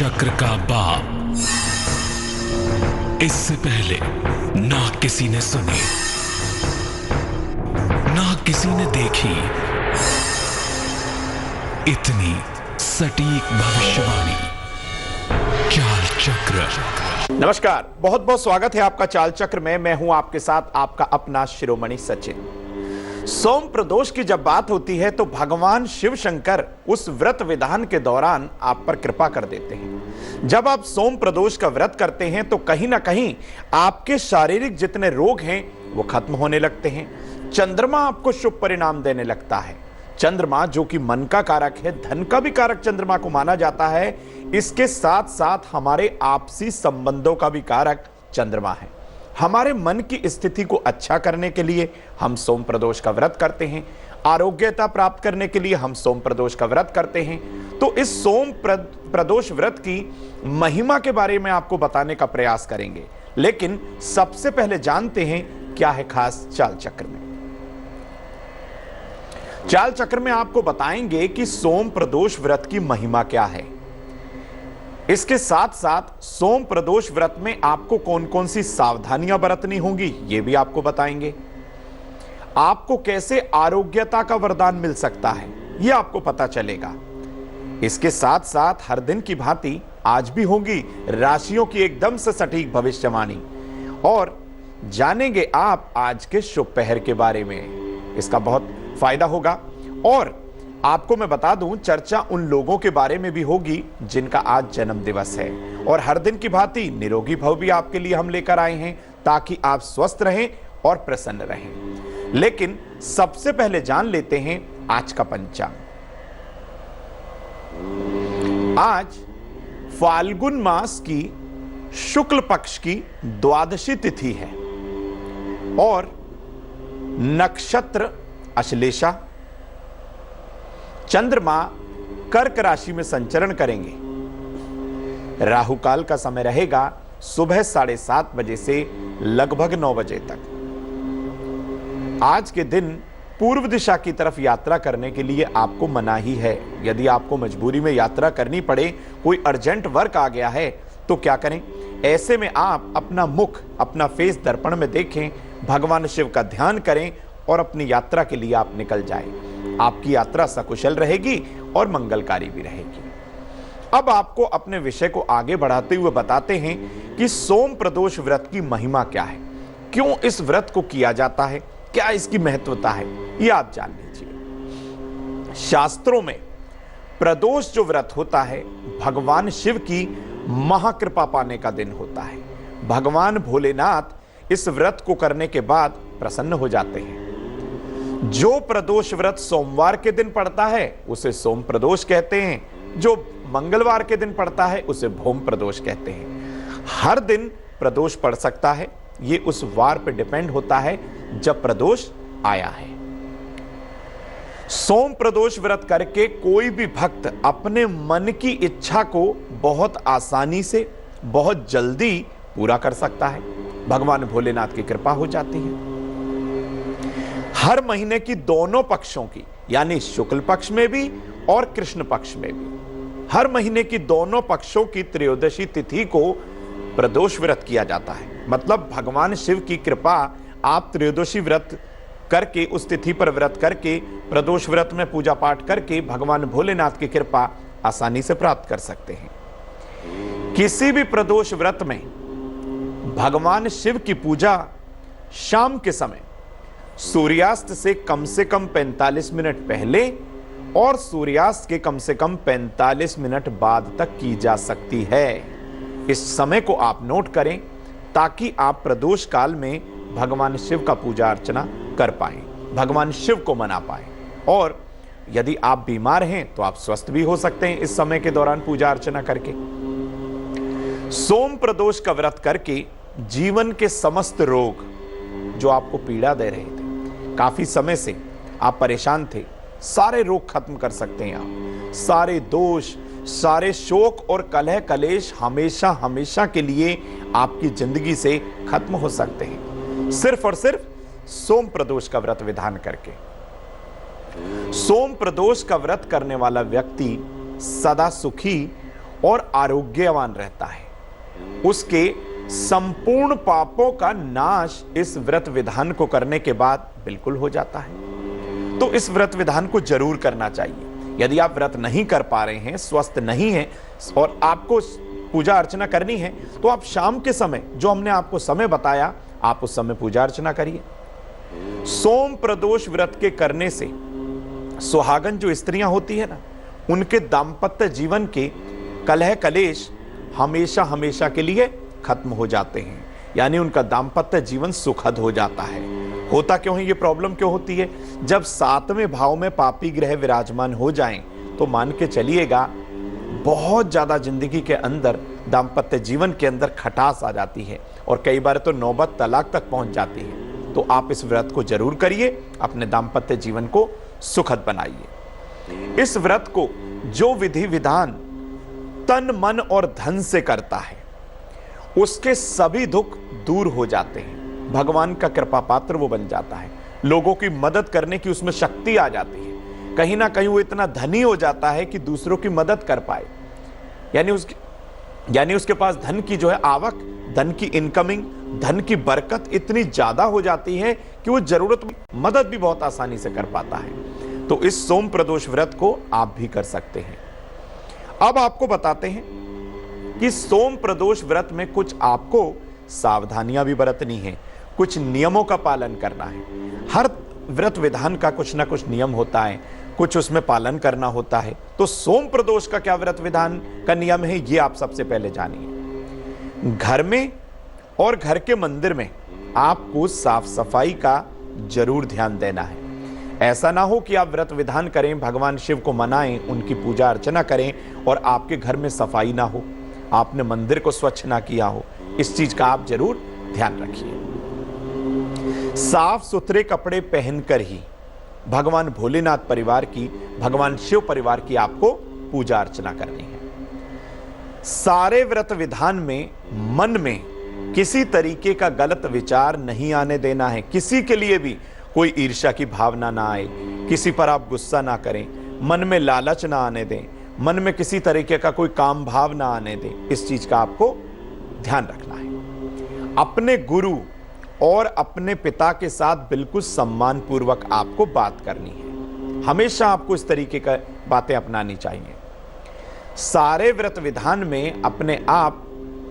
चक्र का बाप। इससे पहले ना किसी ने सुनी, ना किसी ने देखी इतनी सटीक भविष्यवाणी। चाल चक्र। नमस्कार, बहुत बहुत स्वागत है आपका चाल चक्र में। मैं हूं आपके साथ आपका अपना शिरोमणि सचिन। सोम प्रदोष की जब बात होती है तो भगवान शिव शंकर उस व्रत विधान के दौरान आप पर कृपा कर देते हैं। जब आप सोम प्रदोष का व्रत करते हैं तो कहीं ना कहीं आपके शारीरिक जितने रोग हैं वो खत्म होने लगते हैं। चंद्रमा आपको शुभ परिणाम देने लगता है। चंद्रमा जो कि मन का कारक है, धन का भी कारक चंद्रमा को माना जाता है, इसके साथ साथ हमारे आपसी संबंधों का भी कारक चंद्रमा है। हमारे मन की स्थिति को अच्छा करने के लिए हम सोम प्रदोष का व्रत करते हैं। आरोग्यता प्राप्त करने के लिए हम सोम प्रदोष का व्रत करते हैं। तो इस सोम प्रदोष व्रत की महिमा के बारे में आपको बताने का प्रयास करेंगे, लेकिन सबसे पहले जानते हैं क्या है खास चाल चक्र में। चाल चक्र में आपको बताएंगे कि सोम प्रदोष व्रत की महिमा क्या है। इसके साथ साथ सोम प्रदोष व्रत में आपको कौन कौन सी सावधानियां बरतनी होंगी ये भी आपको बताएंगे। आपको कैसे आरोग्यता का वरदान मिल सकता है यह आपको पता चलेगा। इसके साथ साथ हर दिन की भांति आज भी होगी राशियों की एकदम से सटीक भविष्यवाणी और जानेंगे आप आज के शुभ पहर के बारे में। इसका बहुत फायदा होगा और आपको मैं बता दूं, चर्चा उन लोगों के बारे में भी होगी जिनका आज जन्म दिवस है। और हर दिन की भांति निरोगी भव भी आपके लिए हम लेकर आए हैं ताकि आप स्वस्थ रहें और प्रसन्न रहें। लेकिन सबसे पहले जान लेते हैं आज का पंचांग। आज फाल्गुन मास की शुक्ल पक्ष की द्वादशी तिथि है और नक्षत्र अश्लेषा। चंद्रमा कर्क राशि में संचरण करेंगे। राहु काल का समय रहेगा सुबह 7:30 बजे से लगभग 9 बजे तक। आज के दिन पूर्व दिशा की तरफ यात्रा करने के लिए आपको मनाही है। यदि आपको मजबूरी में यात्रा करनी पड़े, कोई अर्जेंट वर्क आ गया है तो क्या करें? ऐसे में आप अपना मुख, अपना फेस दर्पण में देखें, भगवान शिव का ध्यान करें और अपनी यात्रा के लिए आप निकल जाएं। आपकी यात्रा सकुशल रहेगी और मंगलकारी भी रहेगी। अब आपको अपने विषय को आगे बढ़ाते हुए बताते हैं कि सोम प्रदोष व्रत की महिमा क्या है, क्यों इस व्रत को किया जाता है, क्या इसकी महत्वता है, यह आप जान लीजिए। शास्त्रों में प्रदोष जो व्रत होता है भगवान शिव की महाकृपा पाने का दिन होता है। भगवान भोलेनाथ इस व्रत को करने के बाद प्रसन्न हो जाते हैं। जो प्रदोष व्रत सोमवार के दिन पड़ता है उसे सोम प्रदोष कहते हैं, जो मंगलवार के दिन पड़ता है उसे भोम प्रदोष कहते हैं। हर दिन प्रदोष पड़ सकता है, यह उस वार पर डिपेंड होता है जब प्रदोष आया है। सोम प्रदोष व्रत करके कोई भी भक्त अपने मन की इच्छा को बहुत आसानी से, बहुत जल्दी पूरा कर सकता है। भगवान भोलेनाथ की कृपा हो जाती है। हर महीने की दोनों पक्षों की, यानी शुक्ल पक्ष में भी और कृष्ण पक्ष में भी, हर महीने की दोनों पक्षों की त्रयोदशी तिथि को प्रदोष व्रत किया जाता है। मतलब भगवान शिव की कृपा आप त्रयोदशी व्रत करके, उस तिथि पर व्रत करके, प्रदोष व्रत में पूजा पाठ करके भगवान भोलेनाथ की कृपा आसानी से प्राप्त कर सकते हैं। किसी भी प्रदोष व्रत में भगवान शिव की पूजा शाम के समय सूर्यास्त से कम 45 मिनट पहले और सूर्यास्त के कम से कम 45 मिनट बाद तक की जा सकती है। इस समय को आप नोट करें ताकि आप प्रदोष काल में भगवान शिव का पूजा अर्चना कर पाएं, भगवान शिव को मना पाएं। और यदि आप बीमार हैं तो आप स्वस्थ भी हो सकते हैं इस समय के दौरान पूजा अर्चना करके। सोम प्रदोष का व्रत करके जीवन के समस्त रोग जो आपको पीड़ा दे रहे थे, काफी समय से आप परेशान थे, सारे रोग खत्म कर सकते हैं आप। सारे दोष, सारे शोक और कलह कलेश हमेशा हमेशा के लिए आपकी जिंदगी से खत्म हो सकते हैं, सिर्फ और सिर्फ सोम प्रदोष का व्रत विधान करके। सोम प्रदोष का व्रत करने वाला व्यक्ति सदा सुखी और आरोग्यवान रहता है। उसके संपूर्ण पापों का नाश इस व्रत विधान को करने के बाद बिल्कुल हो जाता है। तो इस व्रत विधान को जरूर करना चाहिए। यदि आप व्रत नहीं कर पा रहे हैं, स्वस्थ नहीं हैं और आपको पूजा अर्चना करनी है, तो आप शाम के समय जो हमने आपको समय बताया, आप उस समय पूजा अर्चना करिए। सोम प्रदोष व्रत के करने से सुहागन जो स्त्रियां होती है ना, उनके दाम्पत्य जीवन के कलह कलेश हमेशा हमेशा के लिए खत्म हो जाते हैं। यानी उनका दाम्पत्य जीवन सुखद हो जाता है। होता क्यों है, ये प्रॉब्लम क्यों होती है? जब सातवें भाव में पापी ग्रह विराजमान हो जाएं, तो मान के चलिएगा बहुत ज्यादा जिंदगी के अंदर, दाम्पत्य जीवन के अंदर खटास आ जाती है और कई बार तो नौबत तलाक तक पहुंच जाती है। तो आप इस व्रत को जरूर करिए, अपने दाम्पत्य जीवन को सुखद बनाइए। इस व्रत को जो विधि विधान तन मन और धन से करता है, उसके सभी दुख दूर हो जाते हैं। भगवान का कृपा पात्र वो बन जाता है। लोगों की मदद करने की उसमें शक्ति आ जाती है। कहीं ना कहीं वो इतना धनी हो जाता है कि दूसरों की मदद कर पाए। यानी उसके पास धन की जो है आवक, धन की इनकमिंग, धन की बरकत इतनी ज्यादा हो जाती है कि वो जरूरत मदद भी बहुत आसानी से कर पाता है। तो इस सोम प्रदोष व्रत को आप भी कर सकते हैं। अब आपको बताते हैं कि सोम प्रदोष व्रत में कुछ आपको सावधानियां भी बरतनी है, कुछ नियमों का पालन करना है। हर व्रत विधान का कुछ ना कुछ नियम होता है, कुछ उसमें पालन करना होता है। तो सोम प्रदोष का क्या व्रत विधान का नियम है, ये आप सबसे पहले जानिए। घर में और घर के मंदिर में आपको साफ सफाई का जरूर ध्यान देना है। ऐसा ना हो कि आप व्रत विधान करें, भगवान शिव को मनाएं, उनकी पूजा अर्चना करें और आपके घर में सफाई ना हो, आपने मंदिर को स्वच्छ ना किया हो। इस चीज का आप जरूर ध्यान रखिए। साफ सुथरे कपड़े पहनकर ही भगवान भोलेनाथ परिवार की, भगवान शिव परिवार की आपको पूजा अर्चना करनी है। सारे व्रत विधान में मन में किसी तरीके का गलत विचार नहीं आने देना है। किसी के लिए भी कोई ईर्ष्या की भावना ना आए, किसी पर आप गुस्सा ना करें, मन में लालच ना आने दें, मन में किसी तरीके का कोई काम भाव ना आने दें। इस चीज का आपको ध्यान रखना है। अपने गुरु और अपने पिता के साथ बिल्कुल सम्मान पूर्वक आपको बात करनी है। हमेशा आपको इस तरीके का बातें अपनानी चाहिए। सारे व्रत विधान में अपने आप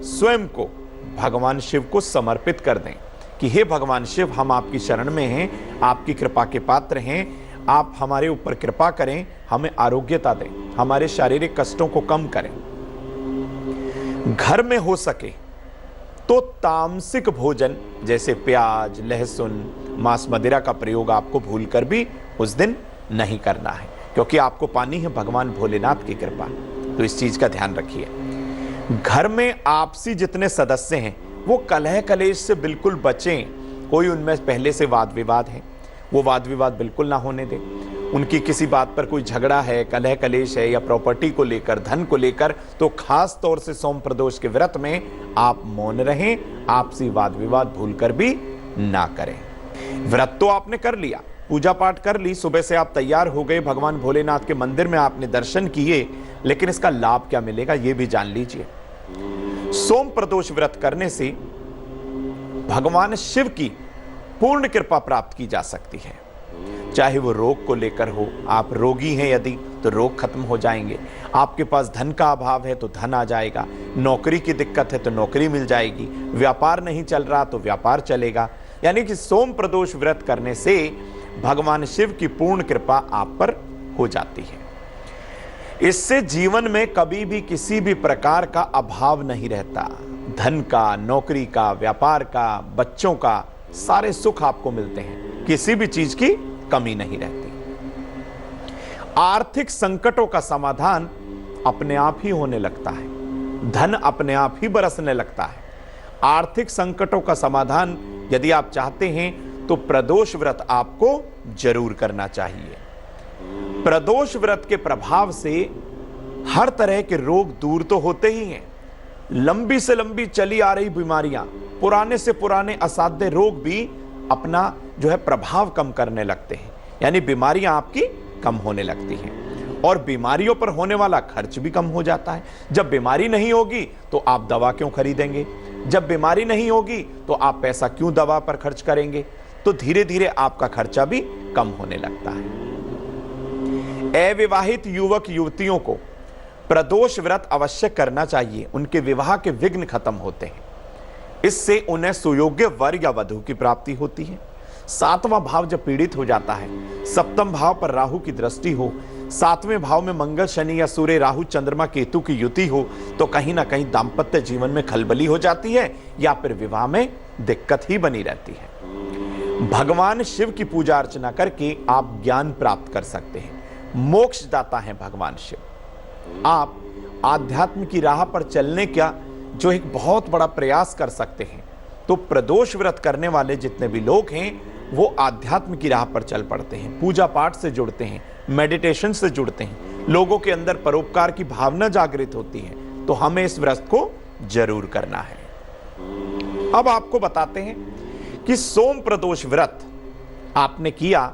स्वयं को भगवान शिव को समर्पित कर दें कि हे भगवान शिव, हम आपकी शरण में हैं, आपकी कृपा के पात्र हैं, आप हमारे ऊपर कृपा करें, हमें आरोग्यता दें, हमारे शारीरिक कष्टों को कम करें। घर में हो सके तो तामसिक भोजन जैसे प्याज, लहसुन, मांस मदिरा का प्रयोग आपको भूलकर भी उस दिन नहीं करना है, क्योंकि आपको पानी है भगवान भोलेनाथ की कृपा। तो इस चीज का ध्यान रखिए। घर में आपसी जितने सदस्य हैं वो कलह कलेश से बिल्कुल बचें। कोई उनमें पहले से वाद विवाद है, वो वाद विवाद बिल्कुल ना होने दें। उनकी किसी बात पर कोई झगड़ा है, कलह कलेश है या प्रॉपर्टी को लेकर, धन को लेकर, तो खास तौर से सोम प्रदोष के व्रत में आप मौन रहें, आपसी वाद विवाद भूलकर भी ना करें। व्रत तो आपने कर लिया, पूजा पाठ कर ली, सुबह से आप तैयार हो गए, भगवान भोलेनाथ के मंदिर में आपने दर्शन किए, लेकिन इसका लाभ क्या मिलेगा ये भी जान लीजिए। सोम प्रदोष व्रत करने से भगवान शिव की पूर्ण कृपा प्राप्त की जा सकती है। चाहे वो रोग को लेकर हो, आप रोगी हैं यदि तो रोग खत्म हो जाएंगे, आपके पास धन का अभाव है तो धन आ जाएगा, नौकरी की दिक्कत है तो नौकरी मिल जाएगी, व्यापार नहीं चल रहा तो व्यापार चलेगा। यानी कि सोम प्रदोष व्रत करने से भगवान शिव की पूर्ण कृपा आप पर हो जाती है। इससे जीवन में कभी भी किसी भी प्रकार का अभाव नहीं रहता। धन का, नौकरी का, व्यापार का, बच्चों का, सारे सुख आपको मिलते हैं, किसी भी चीज की कमी नहीं रहती। आर्थिक संकटों का समाधान अपने आप ही होने लगता है, धन अपने आप ही बरसने लगता है। आर्थिक संकटों का समाधान यदि आप चाहते हैं तो प्रदोष व्रत आपको जरूर करना चाहिए। प्रदोष व्रत के प्रभाव से हर तरह के रोग दूर तो होते ही हैं, लंबी से लंबी चली आ रही बीमारियां, पुराने से पुराने असाध्य रोग भी अपना जो है प्रभाव कम करने लगते हैं, यानी बीमारियां आपकी कम होने लगती हैं। और बीमारियों पर होने वाला खर्च भी कम हो जाता है। जब बीमारी नहीं होगी तो आप दवा क्यों खरीदेंगे? जब बीमारी नहीं होगी तो आप पैसा क्यों दवा पर खर्च करेंगे? तो धीरे धीरे आपका खर्चा भी कम होने लगता है। अविवाहित युवक युवतियों को प्रदोष व्रत अवश्य करना चाहिए। उनके विवाह के विघ्न खत्म होते हैं। इससे उन्हें सुयोग्य वर या वधू की प्राप्ति होती है। 7वां भाव जब पीड़ित हो जाता है, 7वें भाव पर राहु की दृष्टि हो, 7वें भाव में मंगल शनि या सूर्य राहु चंद्रमा केतु की युति हो, तो कहीं ना कहीं दाम्पत्य जीवन में खलबली हो जाती है या फिर विवाह में दिक्कत ही बनी रहती है। भगवान शिव की पूजा अर्चना करके आप ज्ञान प्राप्त कर सकते हैं। मोक्षदाता है भगवान शिव। आप आध्यात्म की राह पर चलने का जो एक बहुत बड़ा प्रयास कर सकते हैं। तो प्रदोष व्रत करने वाले जितने भी लोग हैं वो आध्यात्म की राह पर चल पड़ते हैं, पूजा पाठ से जुड़ते हैं, मेडिटेशन से जुड़ते हैं, लोगों के अंदर परोपकार की भावना जागृत होती है। तो हमें इस व्रत को जरूर करना है। अब आपको बताते हैं कि सोम प्रदोष व्रत आपने किया,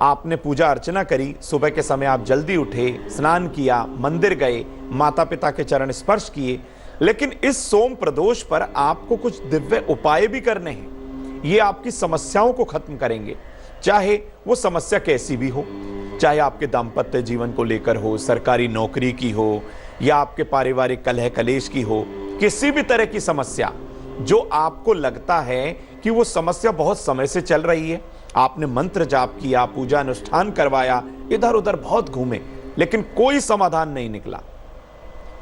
आपने पूजा अर्चना करी, सुबह के समय आप जल्दी उठे, स्नान किया, मंदिर गए, माता पिता के चरण स्पर्श किए, लेकिन इस सोम प्रदोष पर आपको कुछ दिव्य उपाय भी करने हैं। ये आपकी समस्याओं को खत्म करेंगे, चाहे वो समस्या कैसी भी हो, चाहे आपके दाम्पत्य जीवन को लेकर हो, सरकारी नौकरी की हो, या आपके पारिवारिक कलह कलेश की हो, किसी भी तरह की समस्या जो आपको लगता है कि वो समस्या बहुत समय से चल रही है, आपने मंत्र जाप किया, पूजा अनुष्ठान करवाया, इधर उधर बहुत घूमे, लेकिन कोई समाधान नहीं निकला।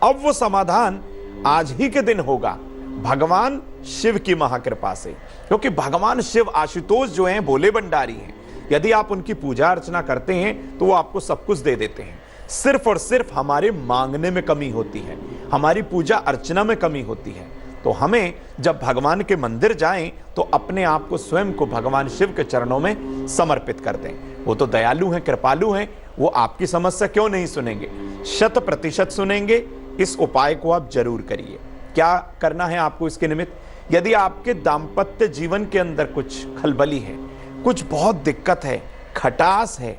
अब वो समाधान आज ही के दिन होगा भगवान शिव की महाकृपा से, क्योंकि भगवान शिव आशुतोष जो हैं भोले भंडारी हैं। यदि आप उनकी पूजा अर्चना करते हैं तो वो आपको सब कुछ दे देते हैं। सिर्फ और सिर्फ हमारे मांगने में कमी होती है, हमारी पूजा अर्चना में कमी होती है। तो हमें जब भगवान के मंदिर जाएं तो अपने आप को स्वयं को भगवान शिव के चरणों में समर्पित कर दें। वो तो दयालु हैं, कृपालु हैं, वो आपकी समस्या क्यों नहीं सुनेंगे, 100% सुनेंगे। इस उपाय को आप जरूर करिए। क्या करना है आपको इसके निमित्त? यदि आपके दाम्पत्य जीवन के अंदर कुछ खलबली है, कुछ बहुत दिक्कत है, खटास है,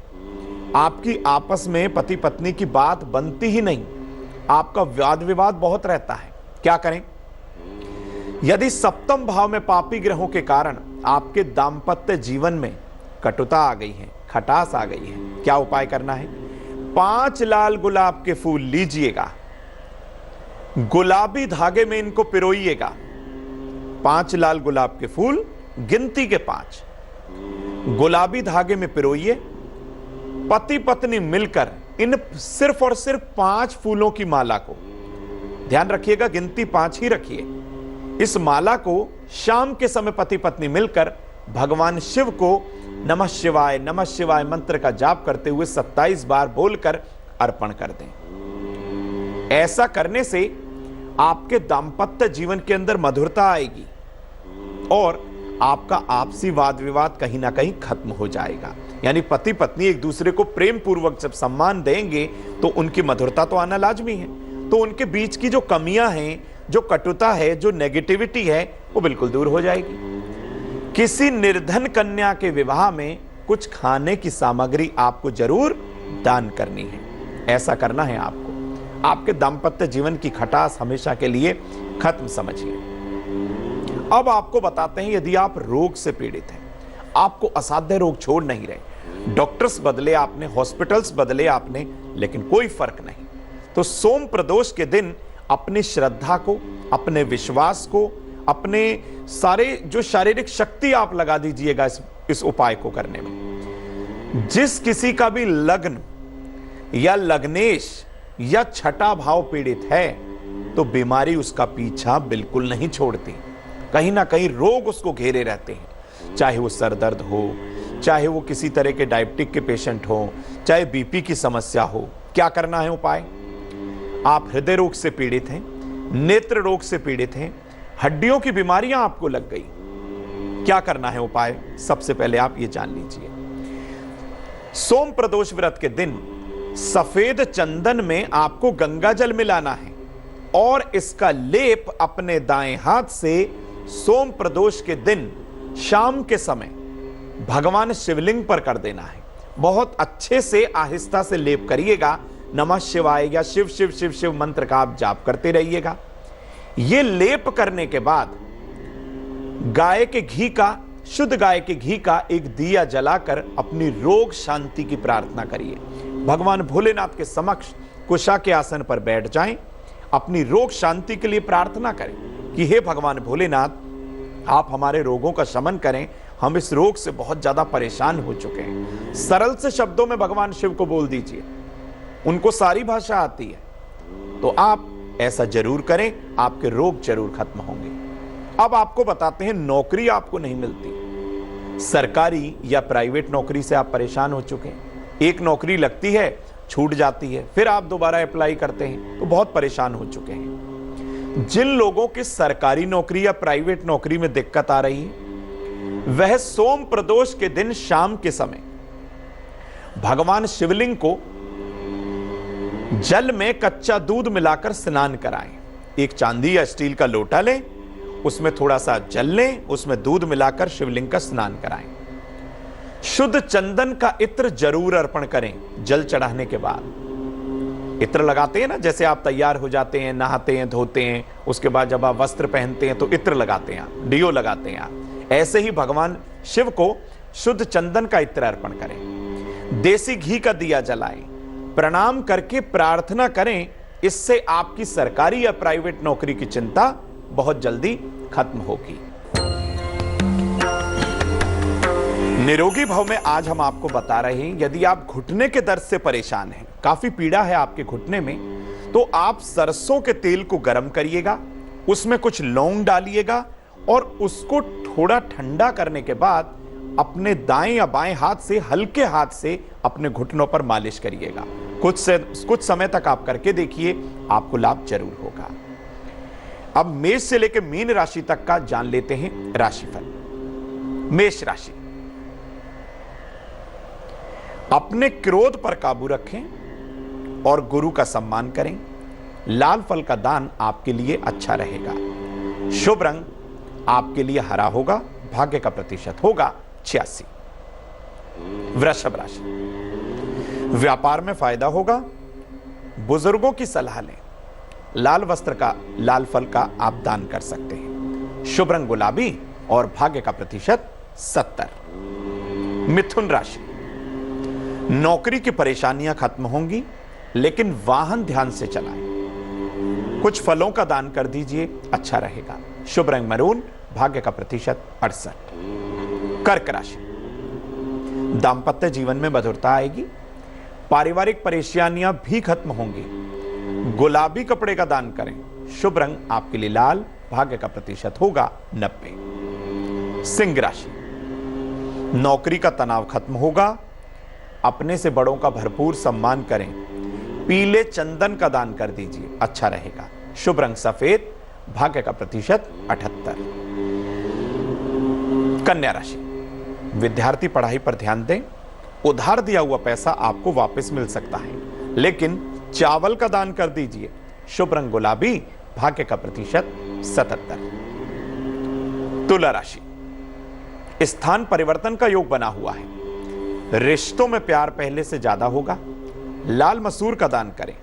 आपकी आपस में पति पत्नी की बात बनती ही नहीं, आपका वाद विवाद बहुत रहता है, क्या करें? यदि 7वें भाव में पापी ग्रहों के कारण आपके दाम्पत्य जीवन में कटुता आ गई है, खटास आ गई है, क्या उपाय करना है? 5 लाल गुलाब के फूल लीजिएगा, गुलाबी धागे में इनको पिरोइएगा। 5 लाल गुलाब के फूल, गिनती के 5, गुलाबी धागे में पिरोइए। पति पत्नी मिलकर इन सिर्फ और सिर्फ 5 फूलों की माला को, ध्यान रखिएगा गिनती 5 ही रखिए, इस माला को शाम के समय पति पत्नी मिलकर भगवान शिव को नमः शिवाय मंत्र का जाप करते हुए 27 बार बोलकर अर्पण कर दें। ऐसा करने से आपके दाम्पत्य जीवन के अंदर मधुरता आएगी और आपका आपसी वाद विवाद कहीं ना कहीं खत्म हो जाएगा। यानी पति पत्नी एक दूसरे को प्रेम पूर्वक जब सम्मान देंगे तो उनकी मधुरता तो आना लाजमी है। तो उनके बीच की जो कमियां हैं, जो कटुता है, जो नेगेटिविटी है, वो बिल्कुल दूर हो जाएगी। किसी निर्धन कन्या के विवाह में कुछ खाने की सामग्री आपको जरूर दान करनी है। ऐसा करना है आपको। आपके दाम्पत्य जीवन की खटास हमेशा के लिए खत्म समझिए। अब आपको बताते हैं, यदि आप रोग से पीड़ित हैं, आपको असाध्य रोग छोड़ नहीं रहे, डॉक्टर्स बदले आपने, हॉस्पिटल्स बदले आपने, लेकिन कोई फर्क नहीं, तो सोम प्रदोष के दिन अपनी श्रद्धा को, अपने विश्वास को, अपने सारे जो शारीरिक शक्ति आप लगा दीजिएगा इस उपाय को करने में। जिस किसी का भी लग्न या लग्नेश या छठा भाव पीड़ित है तो बीमारी उसका पीछा बिल्कुल नहीं छोड़ती, कहीं ना कहीं रोग उसको घेरे रहते हैं। चाहे वो सर दर्द हो, चाहे वो किसी तरह के डायबिटिक के पेशेंट हो, चाहे बीपी की समस्या हो। क्या करना है उपाय? आप हृदय रोग से पीड़ित हैं, नेत्र रोग से पीड़ित हैं, हड्डियों की बीमारियां आपको लग गई, क्या करना है उपाय? सबसे पहले आप ये जान लीजिए। सोम प्रदोष व्रत के दिन सफेद चंदन में आपको गंगा जल मिलाना है और इसका लेप अपने दाएं हाथ से सोम प्रदोष के दिन शाम के समय भगवान शिवलिंग पर कर देना है। बहुत अच्छे से आहिस्ता से लेप करिएगा, नमः शिवाय या शिव शिव शिव शिव मंत्र का आप जाप करते रहिएगा। ये लेप करने के बाद गाय के घी का, शुद्ध गाय के घी का एक दिया जलाकर अपनी रोग शांति की प्रार्थना करिए। भगवान भोलेनाथ के समक्ष कुशा के आसन पर बैठ जाएं, अपनी रोग शांति के लिए प्रार्थना करें कि हे भगवान भोलेनाथ, आप हमारे रोगों का शमन करें, हम इस रोग से बहुत ज्यादा परेशान हो चुके हैं। सरल से शब्दों में भगवान शिव को बोल दीजिए, उनको सारी भाषा आती है। तो आप ऐसा जरूर करें, आपके रोग जरूर खत्म होंगे। अब आपको बताते हैं, नौकरी आपको नहीं मिलती, सरकारी या प्राइवेट नौकरी से आप परेशान हो चुके हैं। एक नौकरी लगती है, छूट जाती है, फिर आप दोबारा अप्लाई करते हैं, तो बहुत परेशान हो चुके हैं। जिन लोगों की सरकारी नौकरी या प्राइवेट नौकरी में दिक्कत आ रही है, वह सोम प्रदोष के दिन शाम के समय भगवान शिवलिंग को जल में कच्चा दूध मिलाकर स्नान कराएं। एक चांदी या स्टील का लोटा लें, उसमें थोड़ा सा जल लें, उसमें दूध मिलाकर शिवलिंग का स्नान कराएं। शुद्ध चंदन का इत्र जरूर अर्पण करें। जल चढ़ाने के बाद इत्र लगाते हैं ना, जैसे आप तैयार हो जाते हैं, नहाते हैं, धोते हैं, उसके बाद जब आप वस्त्र पहनते हैं तो इत्र लगाते हैं, डियो लगाते हैं आप। ऐसे ही भगवान शिव को शुद्ध चंदन का इत्र अर्पण करें। देसी घी का दिया जलाएं, प्रणाम करके प्रार्थना करें। इससे आपकी सरकारी या प्राइवेट नौकरी की चिंता बहुत जल्दी खत्म होगी। निरोगी भव में आज हम आपको बता रहे हैं, यदि आप घुटने के दर्द से परेशान हैं, काफी पीड़ा है आपके घुटने में, तो आप सरसों के तेल को गर्म करिएगा, उसमें कुछ लौंग डालिएगा और उसको थोड़ा ठंडा करने के बाद अपने दाएं या बाएं हाथ से, हल्के हाथ से अपने घुटनों पर मालिश करिएगा। कुछ समय तक आप करके देखिए, आपको लाभ जरूर होगा। अब मेष से लेकर मीन राशि तक का जान लेते हैं राशिफल। मेष राशि, अपने क्रोध पर काबू रखें और गुरु का सम्मान करें। लाल फल का दान आपके लिए अच्छा रहेगा। शुभ रंग आपके लिए हरा होगा। भाग्य का प्रतिशत होगा 86। वृषभ राशि, व्यापार में फायदा होगा। बुजुर्गों की सलाह लें। लाल वस्त्र का, लाल फल का आप दान कर सकते हैं। शुभ रंग गुलाबी और भाग्य का प्रतिशत 70। मिथुन राशि, नौकरी की परेशानियां खत्म होंगी, लेकिन वाहन ध्यान से चलाएं। कुछ फलों का दान कर दीजिए, अच्छा रहेगा। शुभ रंग मैरून, भाग्य का प्रतिशत 68। कर्क राशि, दांपत्य जीवन में मधुरता आएगी। पारिवारिक परेशानियां भी खत्म होंगी। गुलाबी कपड़े का दान करें। शुभ रंग आपके लिए लाल, भाग्य का प्रतिशत होगा 90। सिंह राशि, नौकरी का तनाव खत्म होगा। अपने से बड़ों का भरपूर सम्मान करें। पीले चंदन का दान कर दीजिए, अच्छा रहेगा। शुभ रंग सफेद, भाग्य का प्रतिशत 78। कन्या राशि, विद्यार्थी पढ़ाई पर ध्यान दें। उधार दिया हुआ पैसा आपको वापस मिल सकता है, लेकिन चावल का दान कर दीजिए। शुभ रंग गुलाबी, भाग्य का प्रतिशत 77। तुला राशि, स्थान परिवर्तन का योग बना हुआ है। रिश्तों में प्यार पहले से ज्यादा होगा। लाल मसूर का दान करें।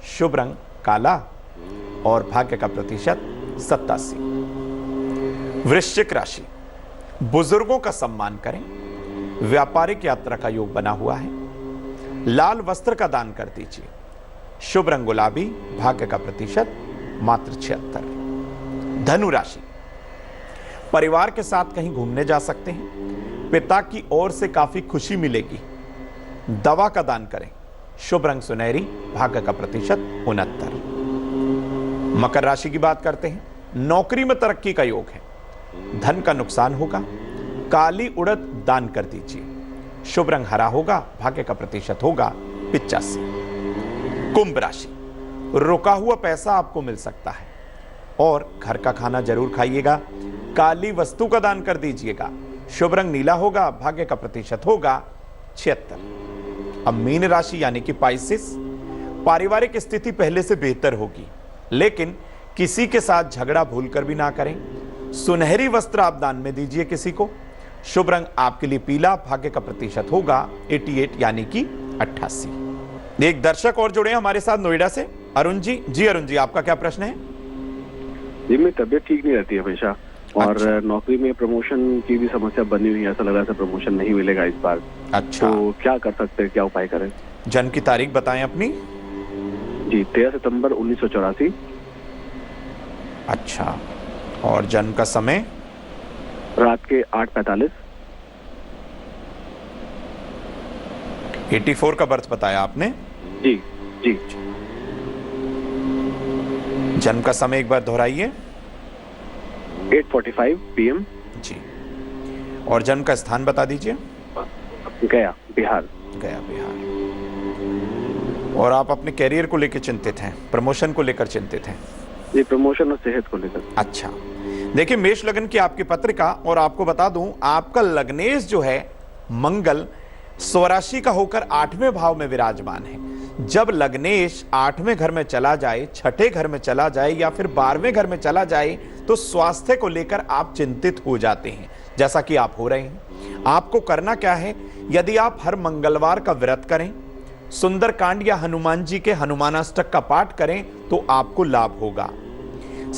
शुभ रंग काला और भाग्य का प्रतिशत 87। वृश्चिक राशि, बुजुर्गों का सम्मान करें। व्यापारिक यात्रा का योग बना हुआ है। लाल वस्त्र का दान कर दीजिए। शुभ रंग गुलाबी, भाग्य का प्रतिशत मात्र 76। धनु राशि, परिवार के साथ कहीं घूमने जा सकते हैं। पिता की ओर से काफी खुशी मिलेगी। दवा का दान करें। शुभ रंग सुनहरी, भाग्य का प्रतिशत 69। मकर राशि की बात करते हैं। नौकरी में तरक्की का योग है। धन का नुकसान होगा। काली उड़द दान कर दीजिए। शुभ रंग हरा होगा, भाग्य का प्रतिशत होगा 85। कुंभ राशि, रुका हुआ पैसा आपको मिल सकता है और घर का खाना जरूर खाइएगा। काली वस्तु का दान कर दीजिएगा। शुभ रंग नीला होगा, भाग्य का प्रतिशत होगा 76। अब मीन राशि यानी कि पाइसेस, पारिवारिक स्थिति पहले से बेहतर होगी, लेकिन किसी के साथ झगड़ा भूलकर भी ना करें। सुनहरी वस्त्र आप दान में दीजिए किसी को। शुभ रंग आपके लिए पीला, भाग्य का प्रतिशत होगा 88 यानी कि 88। एक दर्शक और जुड़े हैं हमारे साथ नोएडा से, अरुण जी। जी अरुण जी, आपका क्या प्रश्न है? जी, मेरी तबीयत ठीक नहीं रहती है हमेशा, और अच्छा। नौकरी में प्रमोशन की भी समस्या बनी हुई है। ऐसा लग रहा है प्रमोशन नहीं मिलेगा इस बार। अच्छा, तो क्या कर सकते हैं, क्या उपाय करें? जन्म की तारीख बताएं अपनी। जी, 13 सितंबर 1984। अच्छा, और जन्म का समय? रात के 8:45। 84 का बर्थ बताया आपने। जी जी। जन्म का समय एक बार दोहराइए। 8:45 PM। जी, और जन्म का स्थान बता दीजिए। गया, बिहार। गया, बिहार। और आप अपने कैरियर को लेकर चिंतित हैं, प्रमोशन को लेकर चिंतित हैं? ये प्रमोशन और सेहत को लेकर। अच्छा, देखिए मेष लग्न की आपकी पत्रिका, और आपको बता दूं आपका लग्नेश जो है मंगल स्वराशि का होकर 8वें भाव में विराजमान है। जब लग्नेश 8वें घर में चला जाए, छठे घर में चला जाए या फिर 12वें घर में चला जाए तो स्वास्थ्य को लेकर आप चिंतित हो जाते हैं, जैसा कि आप हो रहे हैं। आपको करना क्या है, यदि आप हर मंगलवार का व्रत करें, सुंदरकांड या हनुमान जी के हनुमानाष्टक का पाठ करें तो आपको लाभ होगा।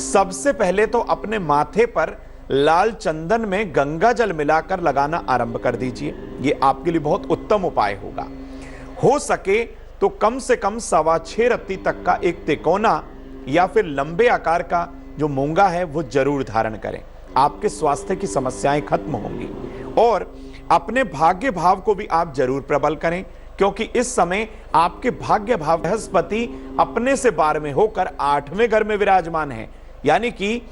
सबसे पहले तो अपने माथे पर लाल चंदन में गंगा जल मिलाकर लगाना आरंभ कर दीजिए, यह आपके लिए बहुत उत्तम उपाय होगा। हो सके तो कम से कम 6.25 रत्ती तक का एक तिकोना या फिर लंबे आकार का जो मूंगा है वो जरूर धारण करें, आपके स्वास्थ्य की समस्याएं खत्म होंगी। और अपने भाग्य भाव को भी आप जरूर प्रबल करें, क्योंकि इस समय आपके भाग्य भाव बृहस्पति अपने से 12वें होकर 8वें घर में विराजमान है, यानी कि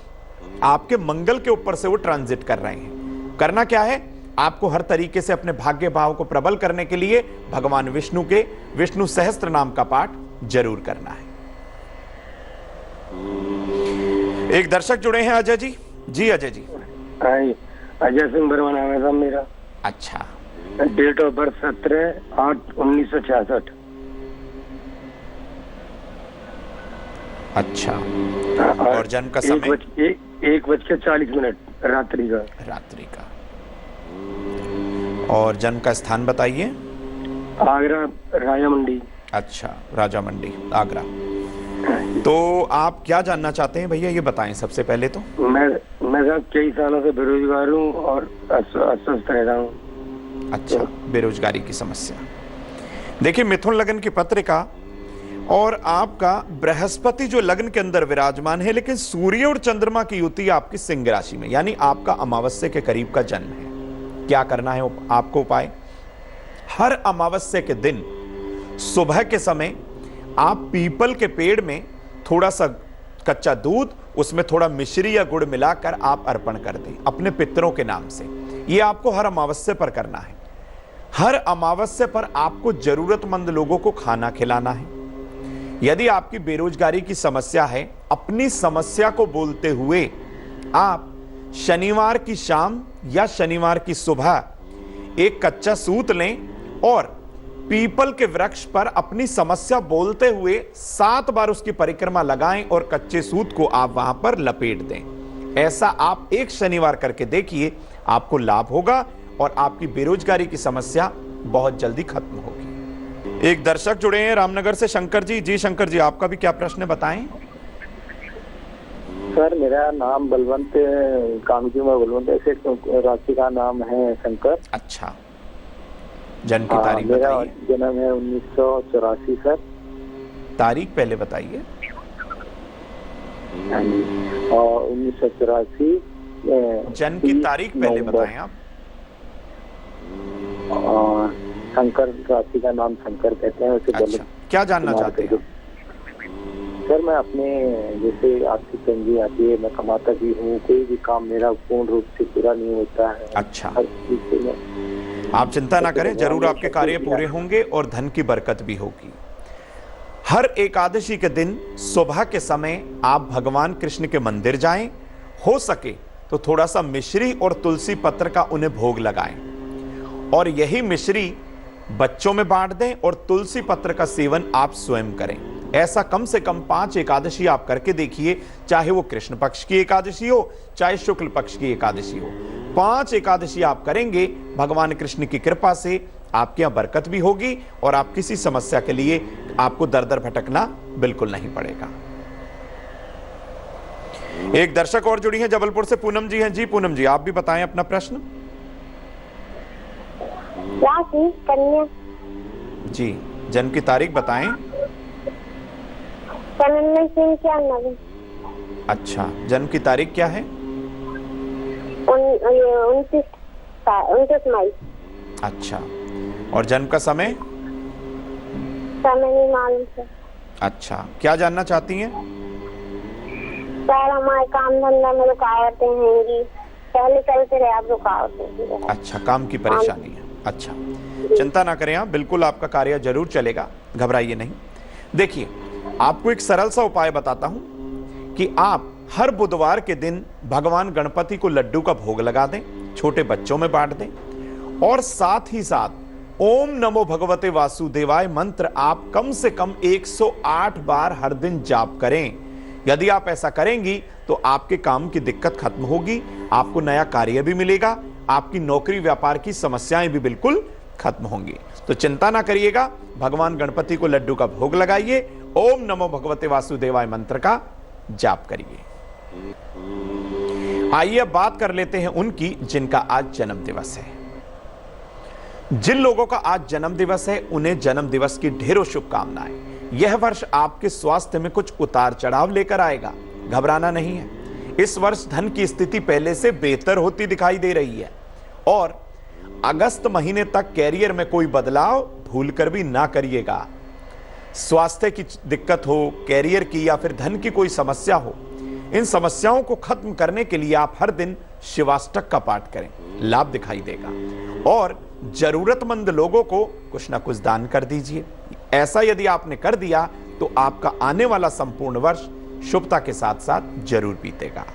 आपके मंगल के ऊपर से वो ट्रांजिट कर रहे हैं। करना क्या है, आपको हर तरीके से अपने भाग्य भाव को प्रबल करने के लिए भगवान विष्णु के विष्णु सहस्त्र नाम का पाठ जरूर करना है। एक दर्शक जुड़े हैं, अजय जी। जी अजय जी। अजय सिंह वर्मा नाम है साहब मेरा। अच्छा, डेट ऑफ बर्थ 17/8/1966। अच्छा, और जन्म का समय? 1:40 रात्रि का। रात्रि का। और जन्म का स्थान बताइए। आगरा, राजा मंडी। अच्छा, राजा मंडी, आगरा। तो आप क्या जानना चाहते हैं भैया, ये बताएं सबसे पहले तो। मैं साहब कई सालों से बेरोजगार हूँ और अस्वस्थ रह रहा हूँ। अच्छा, बेरोजगारी की समस्या। देखिए मिथुन लग्न की पत्रिका, और आपका बृहस्पति जो लग्न के अंदर विराजमान है, लेकिन सूर्य और चंद्रमा की युति आपकी सिंह राशि में, यानी आपका अमावस्या के करीब का जन्म है। क्या करना है आपको उपाय, हर अमावस्या के दिन सुबह के समय आप पीपल के पेड़ में थोड़ा सा कच्चा दूध, उसमें थोड़ा मिश्री या गुड़ मिलाकर आप अर्पण कर दें अपने पितरों के नाम से। यह आपको हर अमावस्या पर करना है। हर अमावस्या पर आपको जरूरतमंद लोगों को खाना खिलाना है। यदि आपकी बेरोजगारी की समस्या है, अपनी समस्या को बोलते हुए आप शनिवार की शाम या शनिवार की सुबह एक कच्चा सूत लें और पीपल के वृक्ष पर अपनी समस्या बोलते हुए 7 बार उसकी परिक्रमा लगाएं और कच्चे सूत को आप वहां पर लपेट दें। ऐसा आप एक शनिवार करके देखिए, आपको लाभ होगा और आपकी बेरोजगारी की समस्या बहुत जल्दी खत्म होगी। एक दर्शक जुड़े हैं रामनगर से, शंकर जी। जी शंकर जी, आपका भी क्या प्रश्न है, बताएं। सर मेरा नाम बलवंत, कामजी में बलवंत है, राशि का नाम है शंकर। अच्छा, जन्म की तारीख मेरा बताइए। जन्म है 1984 सर। तारीख पहले बताइए। और 1984 जन्म की तारीख पहले बताएं आप। और शंकर, राशि का नाम शंकर कहते हैं उसे। अच्छा, क्या जानना चाहते हैं? सर मैं अपने, जैसे आर्थिक तंगी आती है, मैं कमाता भी हूँ, कोई भी काम मेरा पूर्ण रूप से पूरा नहीं होता है। अच्छा, हर चीज से मैं, आप चिंता ना करें, जरूर आपके कार्य पूरे होंगे और धन की बरकत भी होगी। हर एकादशी के दिन सुबह के समय आप भगवान कृष्ण के मंदिर जाएं, हो सके तो थोड़ा सा मिश्री और तुलसी पत्र का उन्हें भोग लगाएं, और यही मिश्री बच्चों में बांट दें और तुलसी पत्र का सेवन आप स्वयं करें। ऐसा कम से कम 5 एकादशी आप करके देखिए, चाहे वो कृष्ण पक्ष की एकादशी हो, चाहे शुक्ल पक्ष की एकादशी हो। 5 एकादशी आप करेंगे, भगवान कृष्ण की कृपा से आपके यहाँ बरकत भी होगी और आप किसी समस्या के लिए आपको दर दर भटकना बिल्कुल नहीं पड़ेगा। एक दर्शक और जुड़ी हैं जबलपुर से, पूनम जी हैं। जी पूनम जी, आप भी बताएं अपना प्रश्न। राशि कन्या। जी, जन्म की तारीख बताएं। 1991। अच्छा, जन्म की तारीख क्या है? 29 मई। अच्छा, और जन्म का समय? समय नहीं मालूम सर। अच्छा, क्या जानना चाहती हैं? सर हमारे काम धंधा में रुकावटें हैं, पहले चलते रहे, अब रुकावटें। अच्छा, काम की परेशानी है। अच्छा, चिंता ना करें आप, बिल्कुल आपका कार्य जरूर चलेगा, घबराइए नहीं। देखिए, आपको एक सरल सा उपाय बताता हूं कि आप हर बुधवार के दिन भगवान गणपति को लड्डू का भोग लगा दें, छोटे बच्चों में बांट दें, और साथ ही साथ ओम नमो भगवते वासुदेवाय मंत्र आप कम से कम 108 बार हर दिन जाप करें। यदि आप ऐसा करेंगी तो आपके काम की दिक्कत खत्म होगी, आपको नया कार्य भी मिलेगा, आपकी नौकरी व्यापार की समस्याएं भी बिल्कुल खत्म होंगी। तो चिंता ना करिएगा, भगवान गणपति को लड्डू का भोग लगाइए, ओम नमो भगवते वासुदेवाय मंत्र का जाप करिए। आइए अब बात कर लेते हैं उनकी जिनका आज जन्म दिवस है। जिन लोगों का आज जन्म दिवस है उन्हें जन्म दिवस की ढेरों शुभकामनाएं। यह वर्ष आपके स्वास्थ्य में कुछ उतार चढ़ाव लेकर आएगा, घबराना नहीं है। इस वर्ष धन की स्थिति पहले से बेहतर होती दिखाई दे रही है और अगस्त महीने तक कैरियर में कोई बदलाव भूलकर भी ना करिएगा। स्वास्थ्य की दिक्कत हो, कैरियर की या फिर धन की कोई समस्या हो, इन समस्याओं को खत्म करने के लिए आप हर दिन शिवाष्टक का पाठ करें, लाभ दिखाई देगा। और जरूरतमंद लोगों को कुछ ना कुछ दान कर दीजिए। ऐसा यदि आपने कर दिया तो आपका आने वाला संपूर्ण वर्ष शुभता के साथ साथ जरूर बीतेगा।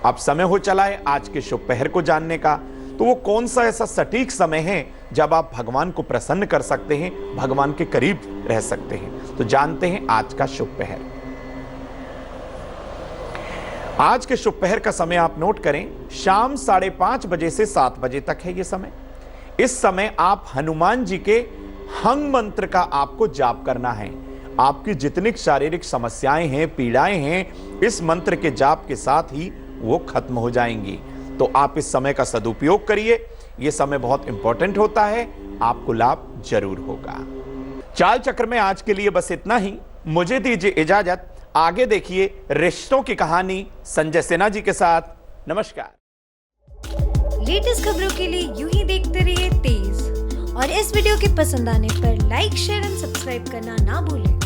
अब समय हो चला है आज के शुभ पहर को जानने का। तो वो कौन सा ऐसा सटीक समय है जब आप भगवान को प्रसन्न कर सकते हैं, भगवान के करीब रह सकते हैं? तो जानते हैं आज का शुभ पहर। आज के शुभ पहर का समय आप नोट करें, शाम 5:30 बजे से 7 बजे तक है ये समय। इस समय आप हनुमान जी के हंग मंत्र का आपको जाप करना है। आपकी जितनी शारीरिक समस्याएं हैं, पीड़ाएं हैं, इस मंत्र के जाप के साथ ही वो खत्म हो जाएंगी। तो आप इस समय का सदुपयोग करिए, यह समय बहुत इंपॉर्टेंट होता है, आपको लाभ जरूर होगा। चाल चक्र में आज के लिए बस इतना ही, मुझे दीजिए इजाजत। आगे देखिए रिश्तों की कहानी संजय सिन्हा जी के साथ। नमस्कार। लेटेस्ट खबरों के लिए यूं ही देखते रहिए तेज, और इस वीडियो के पसंद आने पर लाइक, शेयर एंड सब्सक्राइब करना ना भूलें।